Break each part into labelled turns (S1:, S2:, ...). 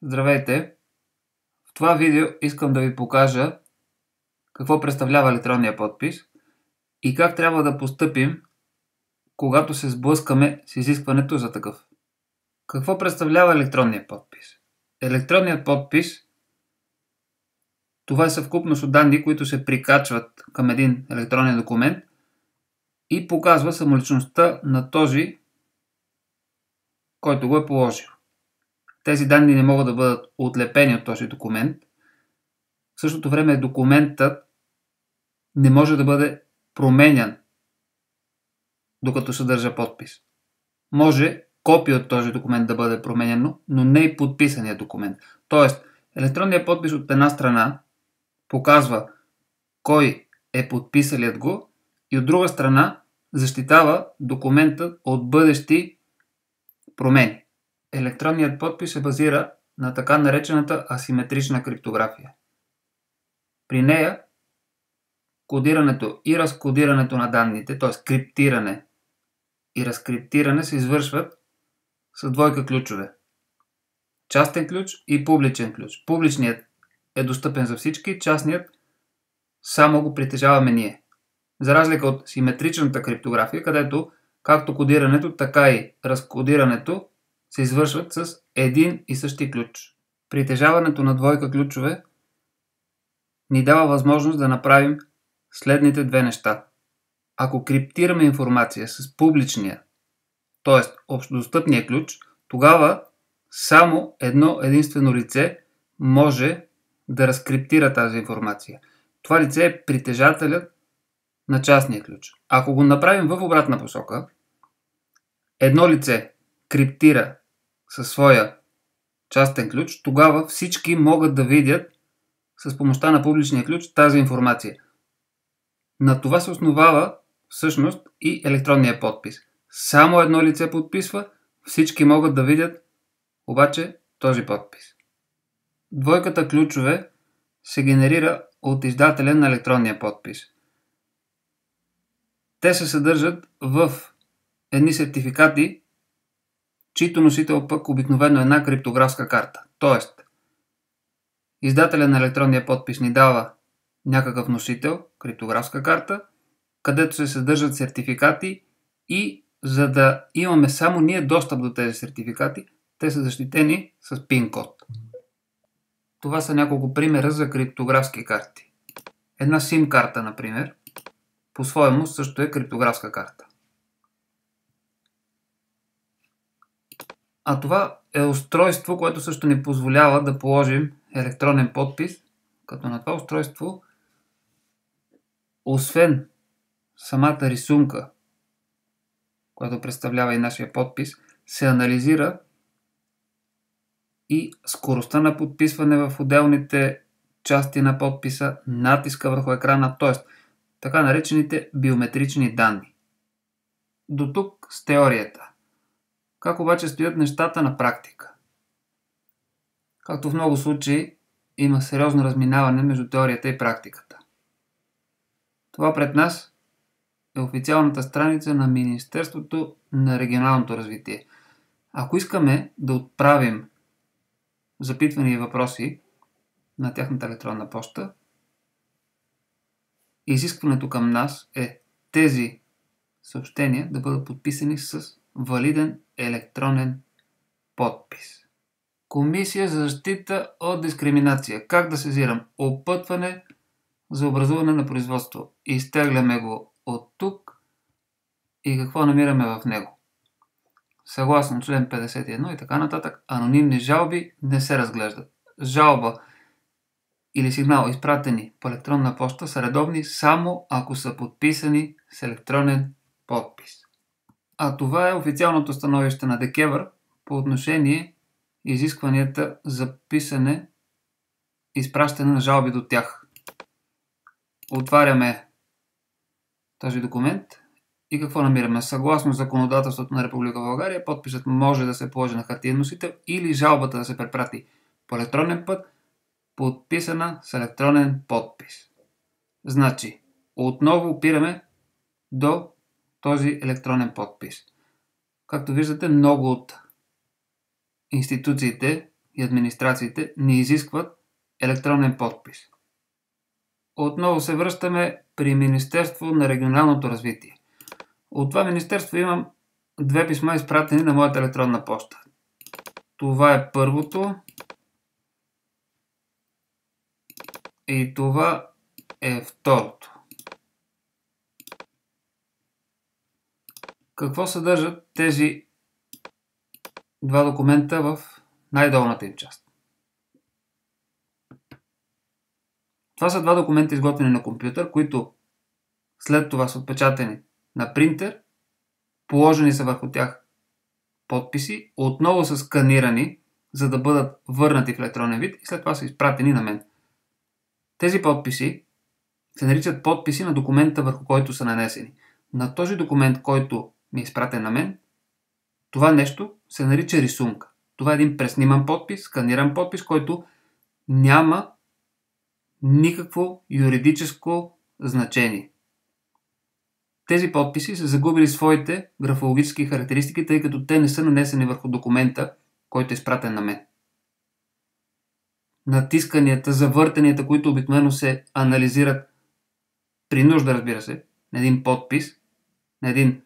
S1: Здравейте! В това видео искам да ви покажа какво представлява електронния подпис и как трябва да постъпим, когато се сблъскаме с изискването за такъв. Какво представлява електронния подпис? Електронният подпис това е съвкупност от данни, които се прикачват към един електронен документ и показва самоличността на този, който го е положил. Тези данни не могат да бъдат отлепени от този документ. В същото време документът не може да бъде променян, докато съдържа подпис. Може копия от този документ да бъде променено, но не и подписания документ. Тоест, електронният подпис от една страна показва кой е подписалият го и от друга страна защитава документът от бъдещи промени. Електронният подпис се базира на така наречената асиметрична криптография. При нея кодирането и разкодирането на данните, т.е. криптиране и разкриптиране се извършват с двойка ключове. Частен ключ и публичен ключ. Публичният е достъпен за всички, частният само го притежаваме ние. За разлика от симетричната криптография, където както кодирането, така и разкодирането се извършват с един и същи ключ. Притежаването на двойка ключове ни дава възможност да направим следните две неща. Ако криптираме информация с публичния, т.е. общодостъпния ключ, тогава само едно единствено лице може да разкриптира тази информация. Това лице е притежателят на частния ключ. Ако го направим в обратна посока, едно лице криптира със своя частен ключ, тогава всички могат да видят с помощта на публичния ключ тази информация. На това се основава всъщност и електронния подпис. Само едно лице подписва, всички могат да видят обаче този подпис. Двойката ключове се генерира от издателя на електронния подпис. Те се съдържат в едни сертификати, чийто носител пък обикновено е една криптографска карта. Тоест, издателя на електронния подпис ни дава някакъв носител, криптографска карта, където се съдържат сертификати и за да имаме само ние достъп до тези сертификати, те са защитени с PIN код. Това са няколко примера за криптографски карти. Една SIM карта, например, по-своему също е криптографска карта. А това е устройство, което също ни позволява да положим електронен подпис, като на това устройство, освен самата рисунка, която представлява и нашия подпис, се анализира и скоростта на подписване в отделните части на подписа, натиска върху екрана, т.е. така наречените биометрични данни. До тук с теорията. Как обаче стоят нещата на практика? Както в много случаи има сериозно разминаване между теорията и практиката. Това пред нас е официалната страница на Министерството на регионалното развитие. Ако искаме да отправим запитвания и въпроси на тяхната електронна поща, изискването към нас е тези съобщения да бъдат подписани с валиден електронен подпис. Комисия за защита от дискриминация. Как да сезирам? Опътване за образуване на производство. Изтегляме го от тук и какво намираме в него? Съгласно член 51 и така нататък, анонимни жалби не се разглеждат. Жалба или сигнал, изпратени по електронна поща, са редовни само ако са подписани с електронен подпис. А това е официалното становище на ДКЕВР по отношение изискванията за писане и изпращане на жалби до тях. Отваряме този документ и какво намираме? Съгласно законодателството на Република България, подписът може да се положи на хартиен носител или жалбата да се препрати по електронен път, подписана с електронен подпис. Значи, отново опираме до този електронен подпис. Както виждате, много от институциите и администрациите не изискват електронен подпис. Отново се връщаме при Министерство на регионалното развитие. От това министерство имам 2 писма, изпратени на моята електронна поща. Това е първото и това е второто. Какво съдържат тези 2 документа в най-долната им част? Това са 2 документа, изготвени на компютър, които след това са отпечатани на принтер, положени са върху тях подписи, отново са сканирани, за да бъдат върнати в електронен вид и след това са изпратени на мен. Тези подписи се наричат подписи на документа, върху който са нанесени. На този документ, който ми е изпратен на мен, това нещо се нарича рисунка. Това е един пресниман подпис, сканиран подпис, който няма никакво юридическо значение. Тези подписи са загубили своите графологически характеристики, тъй като те не са нанесени върху документа, който е изпратен на мен. Натисканията, завъртанията, които обикновено се анализират при нужда, разбира се, на един подпис, на един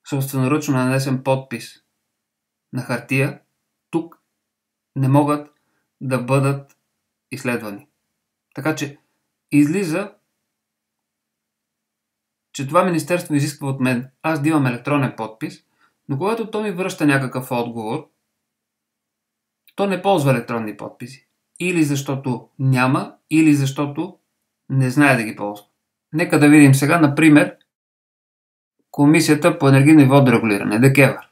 S1: собственоръчно нанесен подпис на хартия, тук не могат да бъдат изследвани. Така че излиза, че това министерство изисква от мен аз да имам електронен подпис, но когато то ми връща някакъв отговор, то не ползва електронни подписи. Или защото няма, или защото не знае да ги ползва. Нека да видим сега, например, Комисията по енергийно и водно регулиране, ДКЕВР.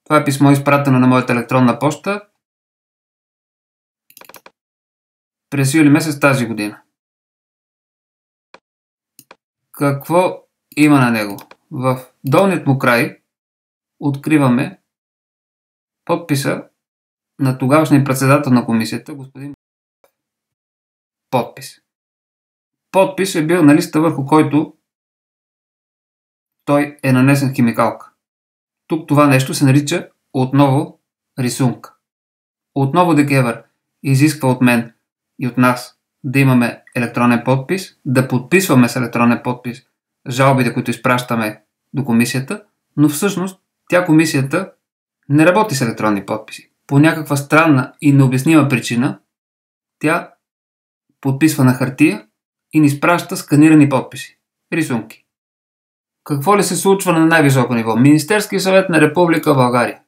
S1: Това е писмо, изпратено на моята електронна поща през юли месец тази година. Какво има на него? В долният му край откриваме подписа на тогавашния председател на комисията, господин подпис. Подпис е бил на листа, върху който той е нанесен химикалка. Тук това нещо се нарича отново рисунка. Отново ДКЕВР изисква от мен и от нас да имаме електронен подпис, да подписваме с електронен подпис жалбите, които изпращаме до комисията, но всъщност комисията не работи с електронни подписи. По някаква странна и необяснима причина тя подписва на хартия и ни изпраща сканирани подписи, рисунки. Какво ли се случва на най-високо ниво? Министерски съвет на Република България.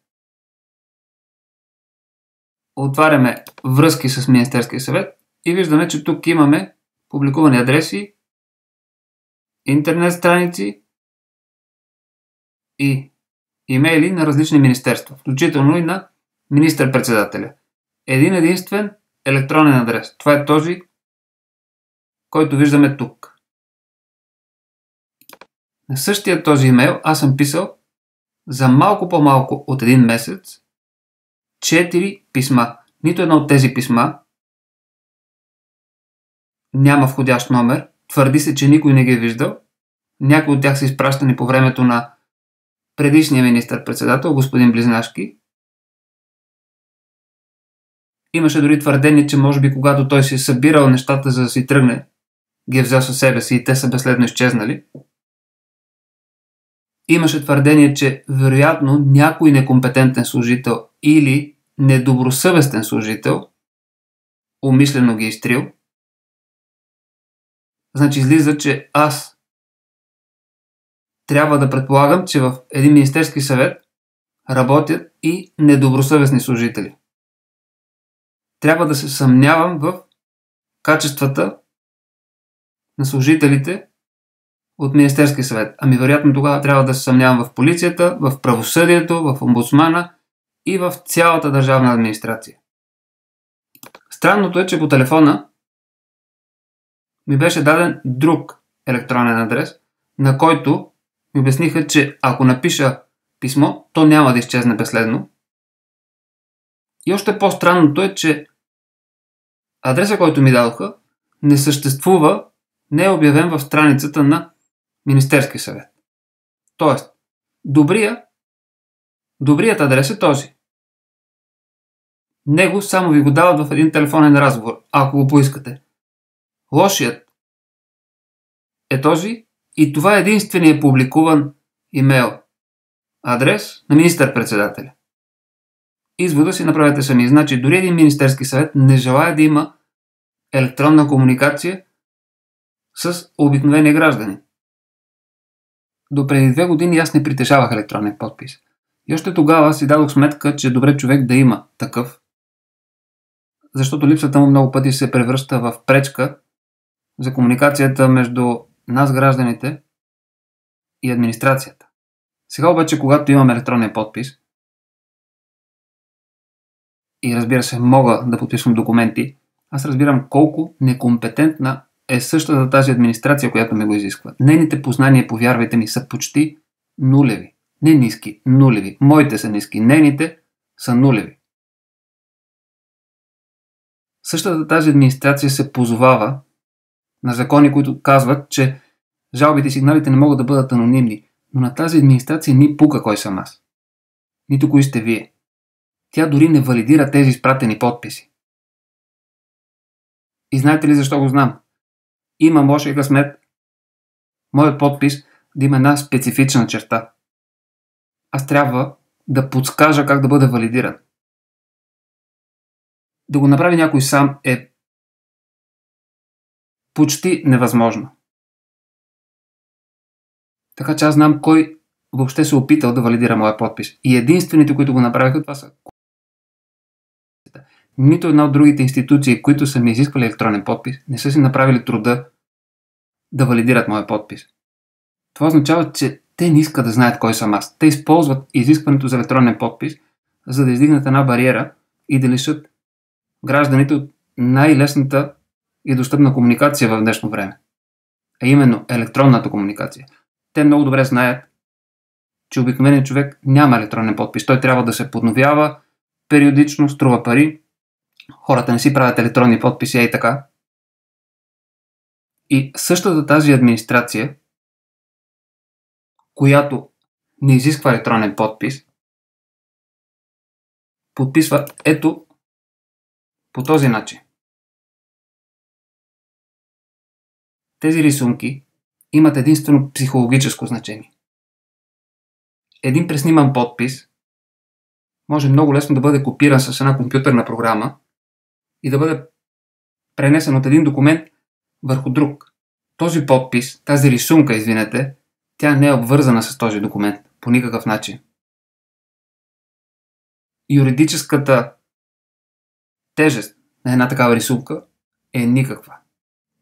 S1: Отваряме връзки с Министерския съвет и виждаме, че тук имаме публикувани адреси, интернет страници и имейли на различни министерства, включително и на министър-председателя. Един единствен електронен адрес. Това е този, който виждаме тук. На същия този имейл аз съм писал за малко по-малко от 1 месец 4 писма. Нито едно от тези писма няма входящ номер. Твърди се, че никой не ги е виждал. Някои от тях са изпращани по времето на предишния министър-председател, господин Близнашки. Имаше дори твърдение, че може би когато той си е събирал нещата, за да си тръгне, ги е взел със себе си и те са безследно изчезнали. Имаше твърдение, че вероятно някой некомпетентен служител или недобросъвестен служител умишлено ги изтрил. Значи излиза, че аз трябва да предполагам, че в един министерски съвет работят и недобросъвестни служители. Трябва да се съмнявам в качествата на служителите от Министерския съвет. Ами вероятно тогава трябва да се съмнявам в полицията, в правосъдието, в омбудсмана и в цялата държавна администрация. Странното е, че по телефона ми беше даден друг електронен адрес, на който ми обясниха, че ако напиша писмо, то няма да изчезне безследно. И още по-странното е, че адреса, който ми дадоха, не съществува, не е обявен в страницата на Министерския съвет. Тоест, добрият адрес е този. Него само ви го дават в един телефонен разговор, ако го поискате. Лошият е този и това е единственият публикуван имейл адрес на министър-председателя. Извода си направете сами. Значи дори един министерски съвет не желая да има електронна комуникация с обикновени граждани. До преди 2 години аз не притежавах електронен подпис. И още тогава си дадох сметка, че е добре човек да има такъв, защото липсата му много пъти се превръща в пречка за комуникацията между нас, гражданите, и администрацията. Сега обаче, когато имам електронен подпис и разбира се мога да подписвам документи, аз разбирам колко некомпетентна е същата тази администрация, която ми го изисква. Нейните познания, повярвайте ми, са почти нулеви. Не ниски, нулеви. Моите са ниски, нейните са нулеви. Същата тази администрация се позовава на закони, които казват, че жалбите и сигналите не могат да бъдат анонимни, но на тази администрация ни пука кой съм аз. Нито кои сте вие. Тя дори не валидира тези изпратени подписи. И знаете ли защо го знам? Имам лошия късмет моят подпис да има една специфична черта. Аз трябва да подскажа как да бъде валидиран. Да го направи някой сам е почти невъзможно. Така че аз знам кой въобще се опитал да валидира моя подпис. И единствените, които го направиха, това са нито една от другите институции, които са ми изисквали електронен подпис, не са си направили труда да валидират моя подпис. Това означава, че те не искат да знаят кой съм аз. Те използват изискването за електронен подпис, за да издигнат една бариера и да лишат гражданите от най-лесната и достъпна комуникация в днешно време. А именно електронната комуникация. Те много добре знаят, че обикновеният човек няма електронен подпис. Той трябва да се подновява периодично, струва пари. Хората не си правят електронни подписи, и така. И същата тази администрация, която не изисква електронен подпис, подписва ето по този начин. Тези рисунки имат единствено психологическо значение. Един пресниман подпис може много лесно да бъде копиран с една компютърна програма и да бъде пренесен от един документ върху друг. Този подпис, тази рисунка, извинете, тя не е обвързана с този документ по никакъв начин. Юридическата тежест на една такава рисунка е никаква.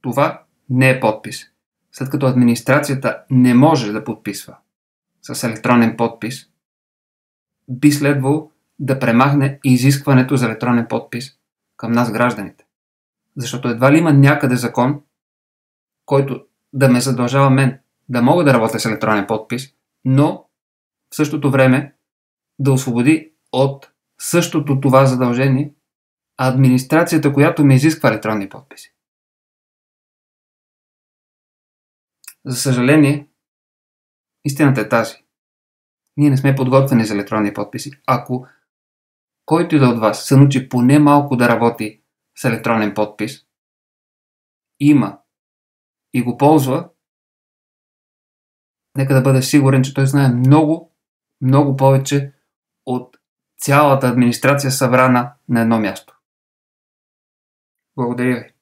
S1: Това не е подпис. След като администрацията не може да подписва с електронен подпис, би следвало да премахне изискването за електронен подпис към нас, гражданите. Защото едва ли има някъде закон, който да ме задължава мен да мога да работя с електронен подпис, но в същото време да освободи от същото това задължение администрацията, която ме изисква електронни подписи. За съжаление, истината е тази. Ние не сме подготвени за електронни подписи. Ако който и да от вас се научи поне малко да работи с електронен подпис, има и го ползва, нека да бъде сигурен, че той знае много, много повече от цялата администрация събрана на едно място. Благодаря ви.